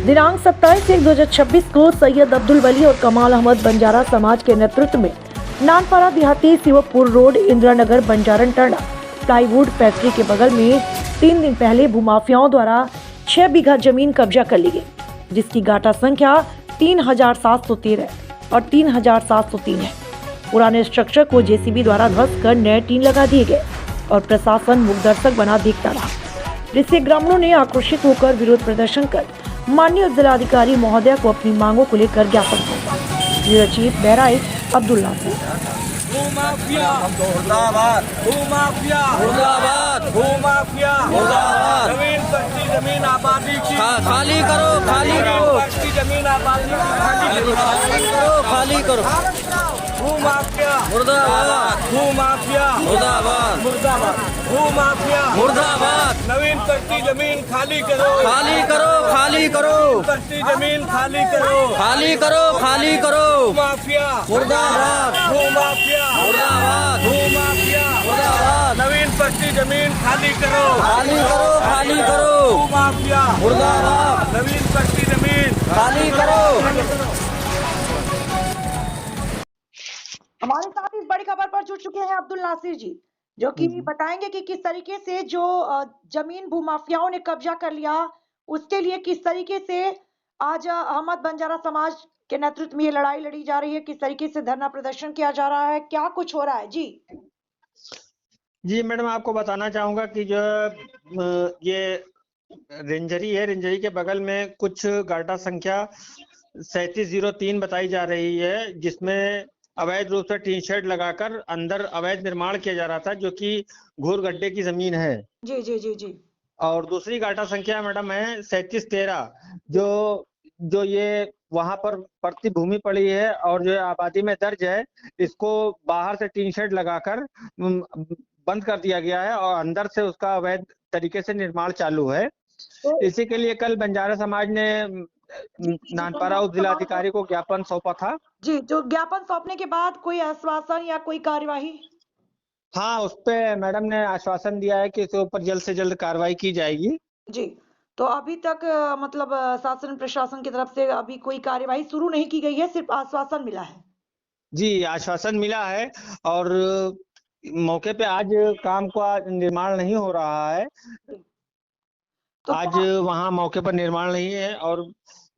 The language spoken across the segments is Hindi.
दिनांक 27/1/2026 को सैयद अब्दुल वली और कमाल अहमद बंजारा समाज के नेतृत्व में नानपारा देहाती शिवपुर रोड इंदिरानगर बंजारन टर्ना प्लाईवुड फैक्ट्री के बगल में 3 दिन पहले भूमाफियाओं द्वारा 6 बीघा जमीन कब्जा कर ली गई, जिसकी गाटा संख्या 3713 और 3703 है। पुराने स्ट्रक्चर को जेसीबी द्वारा ध्वस्त कर नए टीन लगा दिए गए और प्रशासन मूकदर्शक बना देखता रहा, जिससे ग्रामीणों ने आक्रोशित होकर विरोध प्रदर्शन कर माननीय जिलाधिकारी महोदय को अपनी मांगों को लेकर ज्ञापन सौंपा। Bureau chief Bahraich Abdul Nasir. भूमाफिया मुर्दाबाद, भूमाफिया मुर्दाबाद, भूमाफिया मुर्दाबाद। जमीन कच्ची जमीन आबादी की खाली करो, खाली करो, कच्ची जमीन आबादी की खाली करो। भूमाफिया मुर्दाबाद, भूमाफिया मुर्दाबाद, मुर्दाबाद, भूमाफिया मुर्दाबाद। नवीन कच्ची जमीन खाली करो, खाली करो, खाली करो, कच्ची जमीन खाली करो, खाली करो, खाली करो। भूमाफिया मुर्दाबाद, भूमाफिया मुर्दाबाद, भूमाफिया मुर्दाबाद। नवीन कच्ची जमीन खाली करो, खाली करो, खाली करो। भूमाफिया मुर्दाबाद, नवीन कच्ची जमीन खाली करो। हमारे साथ इस बड़ी खबर पर जुड़ चुके हैं अब्दुल नासिर जी, जो कि बताएंगे कि किस तरीके से जो जमीन भूमाफियाओं ने कब्जा कर लिया, उसके लिए किस तरीके से आज अहमद बंजारा समाज के नेतृत्व में ये लड़ाई लड़ी जा रही है, किस तरीके से धरना प्रदर्शन किया जा रहा है, क्या कुछ हो रहा है जी। जी मैडम, आपको बताना चाहूंगा कि जो ये रेंजरी है, रेंजरी के बगल में कुछ गाटा संख्या 3703 बताई जा रही है, जिसमें अवैध रूप से टीन शेड लगाकर अंदर अवैध निर्माण किया जा रहा था, जो कि घूर गड्ढे की जमीन है। जी जी जी जी। और दूसरी गाटा संख्या मैडम है 3713, जो ये वहां पर पड़ती भूमि पड़ी है और जो आबादी में दर्ज है, इसको बाहर से टीन शेड लगाकर बंद कर दिया गया है और अंदर से उसका अवैध तरीके से निर्माण चालू है। इसी के लिए कल बंजारा समाज ने नानपारा उप जिलाधिकारी को ज्ञापन सौंपा था। जी, तो ज्ञापन सौंपने के बाद कोई आश्वासन या कोई कार्यवाही? हाँ, उस पे मैडम ने आश्वासन दिया है कि इसके ऊपर जल्द से जल्द कार्रवाई की जाएगी। जी, तो अभी तक मतलब शासन प्रशासन की तरफ से अभी कोई कार्यवाही शुरू नहीं की गई है, सिर्फ आश्वासन मिला है। जी, आश्वासन मिला है और मौके पे आज काम का निर्माण नहीं हो रहा है। तो आज वहाँ मौके पर निर्माण नहीं है और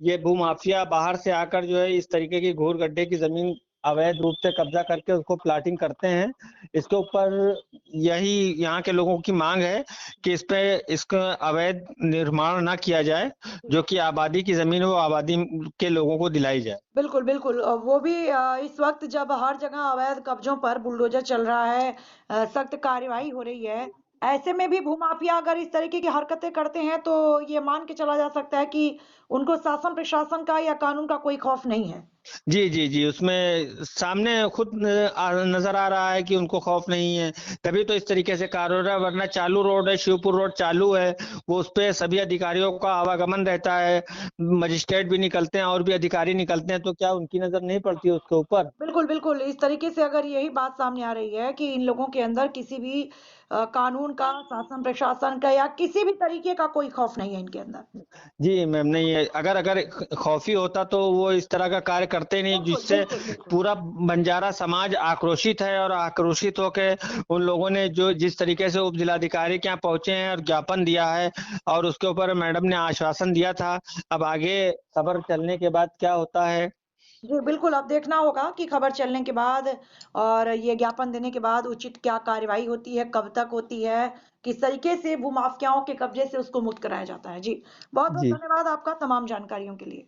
ये भूमाफिया बाहर से आकर जो है इस तरीके की घूर गड्ढे की जमीन अवैध रूप से कब्जा करके उसको प्लाटिंग करते हैं। इसके ऊपर यही यहाँ के लोगों की मांग है कि इसका अवैध निर्माण ना किया जाए, जो कि आबादी की जमीन है वो आबादी के लोगों को दिलाई जाए। बिल्कुल बिल्कुल, वो भी इस वक्त जब हर जगह अवैध कब्जों पर बुलडोजर चल रहा है, सख्त कार्यवाही हो रही है, ऐसे में भी भूमाफिया अगर इस तरीके की हरकतें करते हैं तो ये मान के चला जा सकता है कि उनको शासन प्रशासन का या कानून का कोई खौफ नहीं है। जी जी जी, उसमें सामने खुद नजर आ रहा है कि उनको खौफ नहीं है, तभी तो इस तरीके से कार्य हो रहा है। वरना चालू रोड है, शिवपुर रोड चालू है, वो उस पे सभी अधिकारियों का आवागमन रहता है, मजिस्ट्रेट भी निकलते हैं और भी अधिकारी निकलते हैं, तो क्या उनकी नजर नहीं पड़ती है उसके ऊपर? बिल्कुल बिल्कुल, इस तरीके से अगर यही बात सामने आ रही है कि इन लोगों के अंदर किसी भी कानून का, शासन प्रशासन का या किसी भी तरीके का कोई खौफ नहीं है इनके अंदर। जी मैम, नहीं है। अगर खौफी होता तो वो इस तरह का कार्य करते नहीं, जिससे पूरा बंजारा समाज आक्रोशित है और आक्रोशित होकर उन लोगों ने जो जिस तरीके से उप जिलाधिकारी के यहाँ पहुंचे हैं और ज्ञापन दिया है और उसके ऊपर मैडम ने आश्वासन दिया था। अब आगे खबर चलने के बाद क्या होता है। जी बिल्कुल, अब देखना होगा कि खबर चलने के बाद और ये ज्ञापन देने के बाद उचित क्या कार्रवाई होती है, कब तक होती है, किस तरीके से भूमाफियाओं के कब्जे से उसको मुक्त कराया जाता है। जी, बहुत बहुत जी धन्यवाद आपका तमाम जानकारियों के लिए।